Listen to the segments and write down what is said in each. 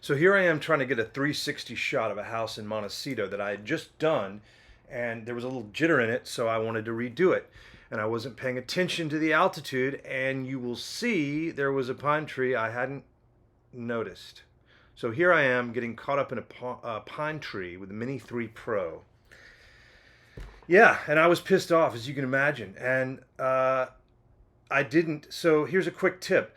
So here I am trying to get a 360 shot of a house in Montecito that I had just done, and there was a little jitter in it, so I wanted to redo it. And I wasn't paying attention to the altitude, and you will see there was a pine tree I hadn't noticed. So here I am getting caught up in a pine tree with the Mini 3 Pro. Yeah, and I was pissed off, as you can imagine. And I didn't. So here's a quick tip: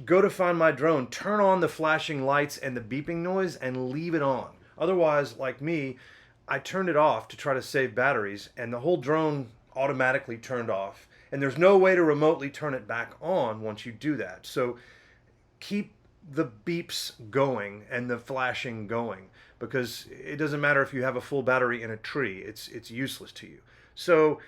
go to find my drone, turn on the flashing lights and the beeping noise, and leave it on. Otherwise, like me, I turned it off to try to save batteries, and the whole drone automatically turned off. And there's no way to remotely turn it back on once you do that. So keep the beeps going and the flashing going, because it doesn't matter if you have a full battery in a tree, it's useless to you. So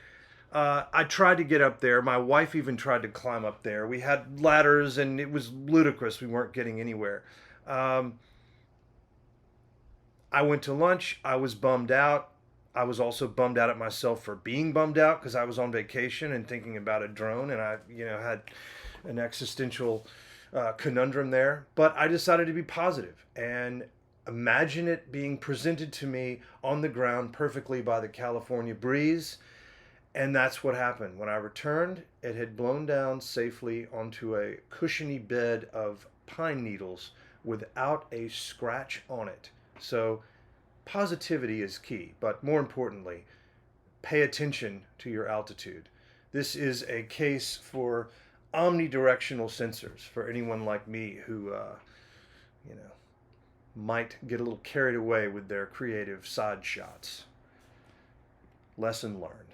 I tried to get up there. My wife even tried to climb up there. We had ladders and it was ludicrous. We weren't getting anywhere. I went to lunch. I was bummed out. I was also bummed out at myself for being bummed out because I was on vacation and thinking about a drone, and I, had an existential conundrum there. But I decided to be positive and imagine it being presented to me on the ground perfectly by the California breeze. And that's what happened. When I returned, it had blown down safely onto a cushiony bed of pine needles without a scratch on it. So positivity is key, but more importantly, pay attention to your altitude. This is a case for omnidirectional sensors for anyone like me who, might get a little carried away with their creative side shots. Lesson learned.